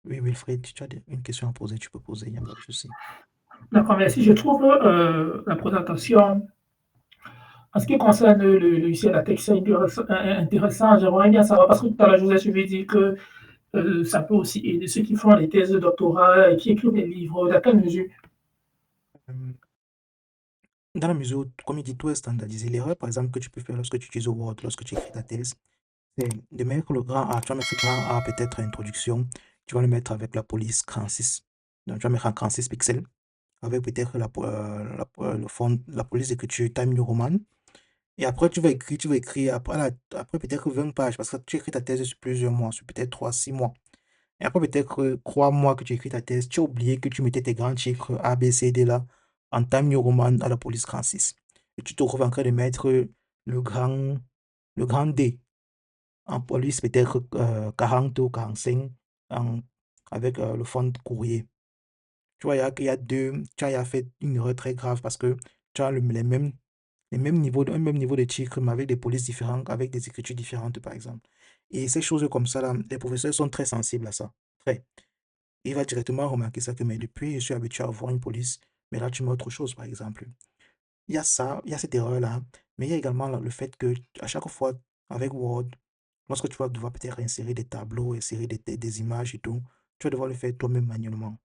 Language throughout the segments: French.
Oui, Wilfried, tu as une question à poser, tu peux poser, il n'y a pas de souci. D'accord, merci. Je trouve la présentation, en ce qui concerne le logiciel Atex, c'est intéressant. J'aimerais bien savoir, parce que tout à l'heure, je vous ai suivi dire que ça peut aussi aider ceux qui font des thèses de doctorat et qui écrivent des livres. Dans quelle mesure? Euh, Dans la mesure où, comme il dit, tout est standardisé. L'erreur, par exemple, que tu peux faire lorsque tu utilises Word, lorsque tu écris ta thèse, c'est de mettre le grand A. Tu vas mettre le grand A, peut-être introduction. Tu vas le mettre avec la police 36. Donc, tu vas mettre en 36 pixels. Avec peut-être le fond, la police d'écriture Time New Roman. Et après, tu vas écrire, après peut-être 20 pages, parce que tu écris ta thèse sur plusieurs mois, sur peut-être 3, 6 mois. Et après, peut-être 3 mois que tu écris ta thèse, tu as oublié que tu mettais tes grands chiffres A, B, C, D là, en Time New Roman à la police 36. Et tu te retrouves en train de mettre le grand, le grand D en police, peut-être 40 ou 45 en- avec le fond de courrier. Tu vois, il y a deux, tu as fait une erreur très grave parce que tu as les mêmes niveaux, un même niveau de titre, mais avec des polices différentes, avec des écritures différentes, par exemple. Et ces choses comme ça, là, les professeurs sont très sensibles à ça. Très. Il va directement remarquer ça que, mais depuis, je suis habitué à voir une police, mais là, tu mets autre chose, par exemple. Il y a ça, il y a cette erreur-là, mais il y a également le fait que à chaque fois, avec Word, lorsque tu vas devoir peut-être insérer des tableaux, insérer des images et tout, tu vas devoir le faire toi-même manuellement.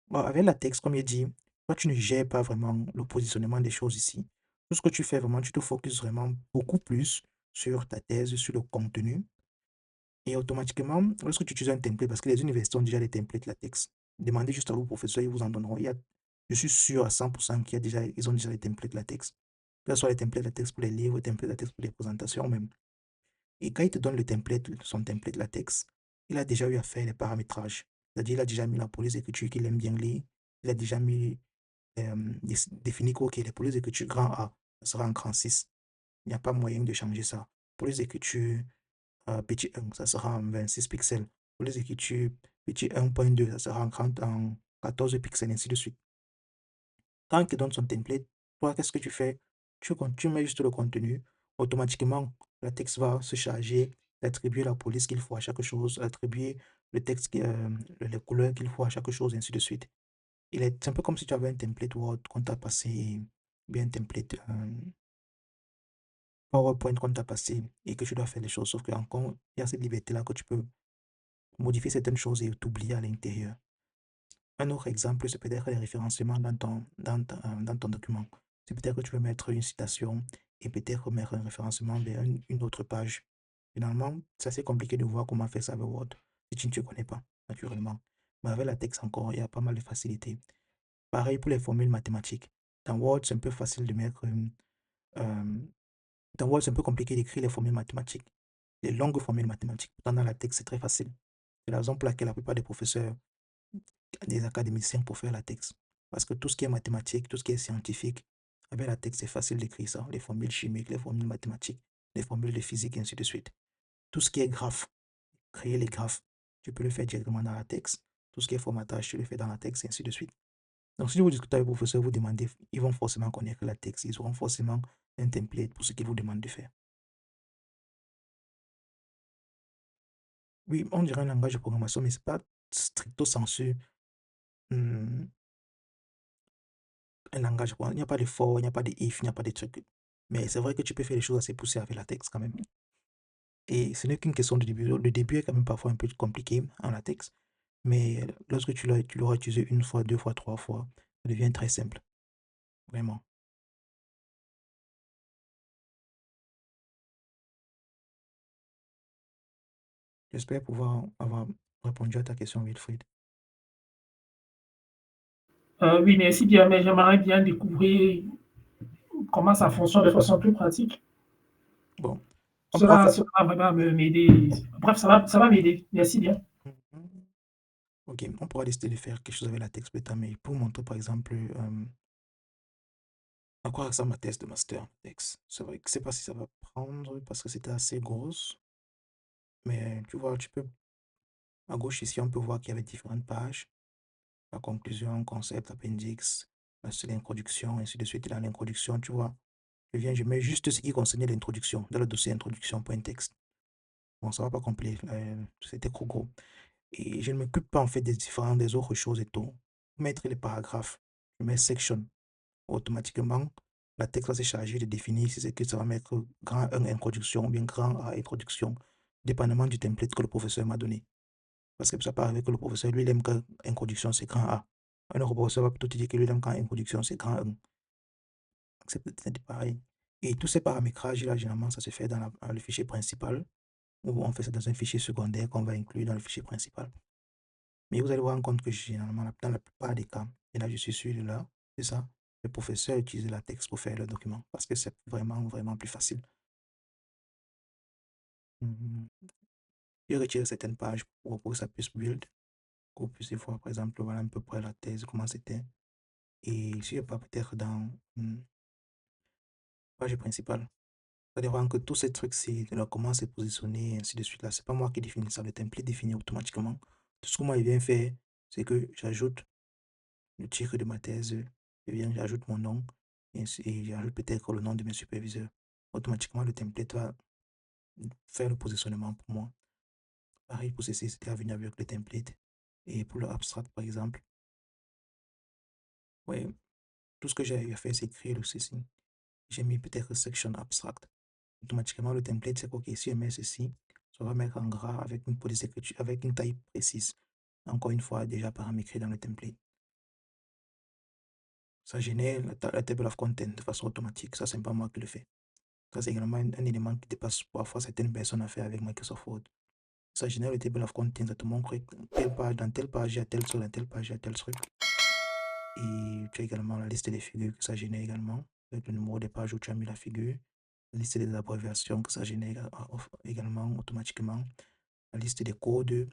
Bon, avec la texte, comme il dit, toi, tu ne gères pas vraiment le positionnement des choses ici. Tout ce que tu fais vraiment, tu te focuses vraiment beaucoup plus sur ta thèse, sur le contenu. Et automatiquement, lorsque tu utilises un template, parce que les universités ont déjà des templates latex, demandez juste à vos professeurs, ils vous en donneront. Je suis sûr à 100% ils ont déjà des templates latex. Que ce soit les templates latex pour les livres, les templates latex pour les présentations même. Et quand il te donne le template, son template latex, il a déjà eu à faire les paramétrages. C'est-à-dire, il a déjà mis la police d'écriture qu'il aime bien lire. Il a déjà mis, défini que, OK, les polices d'écriture grand A, ça sera en grand 6. Il n'y a pas moyen de changer ça. Police d'écriture petit 1, ça sera en 26 pixels. Police d'écriture petit 1.2, ça sera en 14 pixels, ainsi de suite. Quand il te donne son template, toi, qu'est-ce que tu fais? Tu mets juste le contenu. Automatiquement, le texte va se charger d'attribuer la police qu'il faut à chaque chose, attribuer le texte, les couleurs qu'il faut à chaque chose, ainsi de suite. C'est un peu comme si tu avais un template Word qu'on t'a passé, bien un template PowerPoint qu'on t'a passé et que tu dois faire les choses. Sauf qu'encore, il y a cette liberté-là que tu peux modifier certaines choses et t'oublier à l'intérieur. Un autre exemple, c'est peut-être les référencements dans ton document. C'est peut-être que tu veux mettre une citation et peut-être mettre un référencement vers une autre page. Finalement, c'est assez compliqué de voir comment faire ça avec Word si tu ne te connais pas, naturellement. Mais avec la texte encore, il y a pas mal de facilités. Pareil pour les formules mathématiques. Dans Word, c'est un peu facile de mettre. Euh, dans Word, c'est un peu compliqué d'écrire les formules mathématiques, les longues formules mathématiques. Pourtant, dans la texte, c'est très facile. C'est la raison pour laquelle la plupart des professeurs des académiciens pour faire la texte. Parce que tout ce qui est mathématique, tout ce qui est scientifique, avec la texte, c'est facile d'écrire ça. Les formules chimiques, les formules mathématiques, les formules de physique, et ainsi de suite. Tout ce qui est graphe, créer les graphes, tu peux le faire directement dans la texte. Tout ce qui est formatage, tu le fais dans la texte, et ainsi de suite. Donc, si vous discutez avec vos professeurs, vous demandez, ils vont forcément connaître la texte. Ils auront forcément un template pour ce qu'ils vous demandent de faire. Oui, on dirait un langage de programmation, mais ce n'est pas stricto sensu hum, un langage. Il n'y a pas de for, il n'y a pas de if, il n'y a pas de trucs. Mais c'est vrai que tu peux faire des choses assez poussées avec la texte quand même. Et ce n'est qu'une question de début. Le début est quand même parfois un peu compliqué en latex. Mais lorsque tu l'auras utilisé une fois, 2 fois, 3 fois, ça devient très simple. Vraiment. J'espère pouvoir avoir répondu à ta question, Wilfried. Oui, merci bien, mais j'aimerais bien découvrir comment ça fonctionne de façon plus pratique. Bon, on pourra faire. Ça va vraiment m'aider. Bref, ça va m'aider. Merci bien. Mhm. Ok, on pourra décider de faire quelque chose avec la texte plus tard, mais pour montrer par exemple à quoi ressemble ma thèse de master texte. C'est vrai que je sais pas si ça va prendre parce que c'était assez grosse, mais tu vois, tu peux. À gauche ici, on peut voir qu'il y avait différentes pages. La conclusion, concept, appendix, c'est l'introduction, ainsi de suite. Et dans l'introduction, tu vois, je mets juste ce qui concernait l'introduction dans le dossier introduction.txt. Bon, ça va pas complet, c'était trop gros. Et je ne m'occupe pas en fait des autres choses et tout. Pour mettre les paragraphes, je mets section. Automatiquement, la texte va se charger de définir si c'est que ça va mettre grand 1 introduction ou bien grand A introduction, dépendamment du template que le professeur m'a donné. Parce que ça peut arriver que le professeur, lui, il aime que introduction, c'est grand A. Un autre professeur va plutôt te dire que lui, il aime quand introduction, c'est grand 1. C'est peut-être pareil. Et tous ces paramétrages, là, généralement, ça se fait dans le fichier principal, ou on fait ça dans un fichier secondaire qu'on va inclure dans le fichier principal. Mais vous allez vous rendre compte que généralement, dans la plupart des cas, et là je suis sûr de là, c'est ça, les professeurs utilisent la texte pour faire le document parce que c'est vraiment, vraiment plus facile. Je retire certaines pages pour que ça puisse build, pour que vous puissiez voir, par exemple, voilà à peu près la thèse, comment c'était. Et si je pas peut-être dans page principale, vous allez voir que tous ces trucs-ci, de comment c'est positionné, ainsi de suite, là, c'est pas moi qui définis ça, le template définit automatiquement. Tout ce que moi, il vient faire, c'est que j'ajoute le titre de ma thèse, et bien j'ajoute mon nom et j'ajoute peut-être le nom de mes superviseurs. Automatiquement, le template va faire le positionnement pour moi. Pareil pour ceci, c'était venu avec le template. Et pour le abstract, par exemple, ouais, tout ce que j'ai eu à faire, c'est créer le ceci. J'ai mis peut-être section abstract. Automatiquement, le template, c'est OK. Si je mets ceci, ça va mettre en gras avec une police d'écriture, avec une taille précise. Encore une fois, déjà paramétré dans le template. Ça génère la table of content de façon automatique. Ça, c'est pas moi qui le fais. Ça, c'est également un élément qui dépasse parfois certaines personnes à faire avec Microsoft Word. Ça génère le table of contents, ça te montre telle page, dans telle page, il y a tel truc, dans telle page, il y a tel truc. Et tu as également la liste des figures que ça génère également, avec le numéro des pages où tu as mis la figure, la liste des abréviations que ça génère également automatiquement, la liste des codes,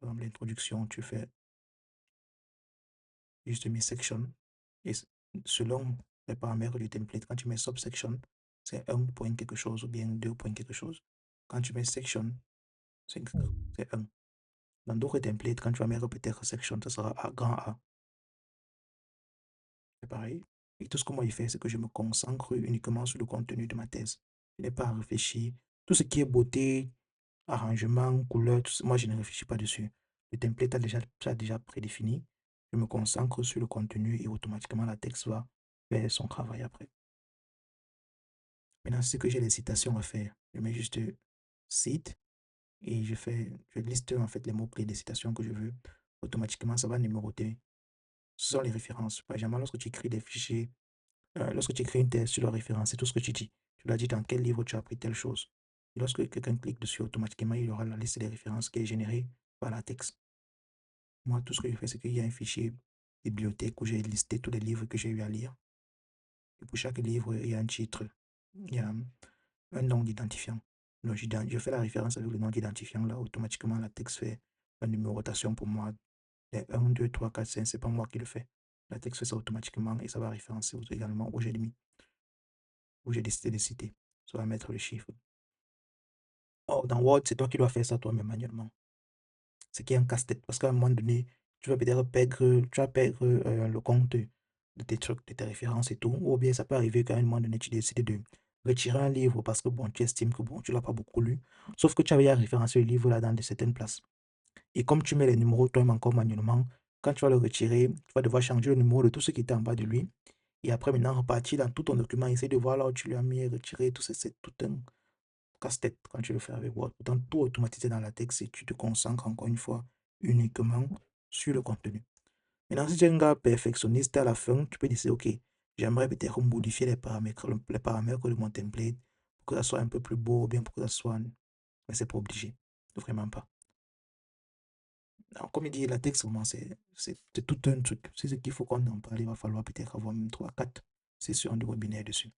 par exemple l'introduction, tu fais juste mis section, et selon les paramètres du template, quand tu mets subsection, c'est 1 point quelque chose ou bien 2 point quelque chose. Quand tu mets section, c'est 1. Dans d'autres templates, quand tu vas mettre peut-être section, ça sera A, grand A. C'est pareil. Et tout ce que moi je fais, c'est que je me concentre uniquement sur le contenu de ma thèse. Je n'ai pas à réfléchir. Tout ce qui est beauté, arrangement, couleur, moi je ne réfléchis pas dessus. Le template a déjà prédéfini. Je me concentre sur le contenu et automatiquement la texte va faire son travail après. Maintenant, c'est que j'ai les citations à faire. Je mets juste cite et je liste en fait les mots-clés des citations que je veux. Automatiquement, ça va numéroter. Ce sont les références. Par exemple, lorsque tu écris des fichiers, lorsque tu écris une thèse sur la référence, c'est tout ce que tu dis. Tu dois dire dans quel livre tu as appris telle chose. Et lorsque quelqu'un clique dessus, automatiquement, il aura la liste des références qui est générée par la texte. Moi, tout ce que je fais, c'est qu'il y a un fichier bibliothèque où j'ai listé tous les livres que j'ai eu à lire. Et pour chaque livre, il y a un titre, il y a un nom d'identifiant. Donc, je fais la référence avec le nom d'identifiant. Là, automatiquement, la texte fait la numérotation pour moi. Les 1, 2, 3, 4, 5, c'est pas moi qui le fais. La texte fait ça automatiquement et ça va référencer également où j'ai mis, où j'ai décidé de citer. Ça va mettre le chiffre. Or, dans Word, c'est toi qui dois faire ça toi-même manuellement. Ce qui est un casse-tête parce qu'à un moment donné, tu vas peut-être perdre le compte de tes trucs, de tes références et tout. Ou bien ça peut arriver qu'à un moment donné, tu décides de retirer un livre parce que bon, tu estimes que bon, tu l'as pas beaucoup lu. Sauf que tu avais référencé le livre là dans de certaines places. Et comme tu mets les numéros toi-même encore manuellement, quand tu vas le retirer, tu vas devoir changer le numéro de tout ce qui était en bas de lui. Et après, maintenant, repartir dans tout ton document, essayer de voir là où tu lui as mis, retirer, tout ça, c'est tout un casse-tête quand tu le fais avec Word. Pourtant, tout automatisé dans la texte et tu te concentres encore une fois uniquement sur le contenu. Maintenant, si tu es un gars perfectionniste à la fin, tu peux dire, OK, j'aimerais peut-être modifier les paramètres de mon template pour que ça soit un peu plus beau, bien pour que ça soit. Mais c'est pas obligé. Vraiment pas. Alors, comme il dit, la texte, vraiment, c'est tout un truc. C'est ce qu'il faut qu'on en parle. Il va falloir peut-être avoir même 3, 4 sessions de webinaire dessus.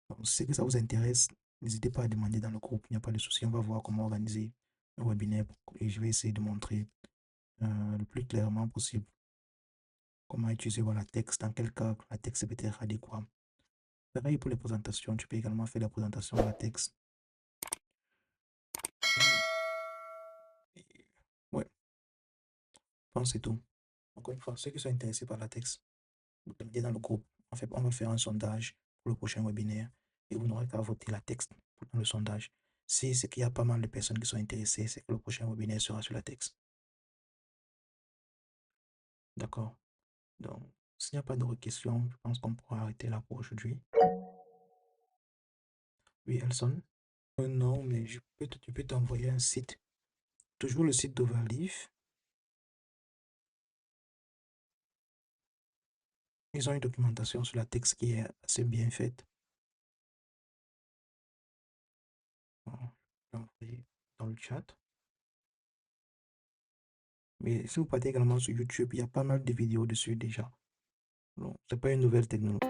Donc, si c'est que ça vous intéresse, n'hésitez pas à demander dans le groupe. Il n'y a pas de souci. On va voir comment organiser un webinaire et je vais essayer de montrer le plus clairement possible comment utiliser voilà, la texte, dans quel cas la texte est peut-être adéquat. Pareil pour les présentations, tu peux également faire la présentation à la texte. Ouais, je pense que c'est tout. Encore une fois, ceux qui sont intéressés par la texte, vous demandez dans le groupe. En fait, on va faire un sondage pour le prochain webinaire et vous n'aurez qu'à voter la texte dans le sondage. Si c'est qu'il y a pas mal de personnes qui sont intéressées, c'est que le prochain webinaire sera sur la texte. D'accord. Donc, s'il n'y a pas d'autres questions, je pense qu'on pourra arrêter là pour aujourd'hui. Oui, Elson? Non, mais je peux t'envoyer un site. Toujours le site d'Overleaf. Ils ont une documentation sur la texte qui est assez bien faite. Bon, je vais envoyer dans le chat. Mais si vous partez également sur YouTube, il y a pas mal de vidéos dessus déjà. Donc, c'est pas une nouvelle technologie.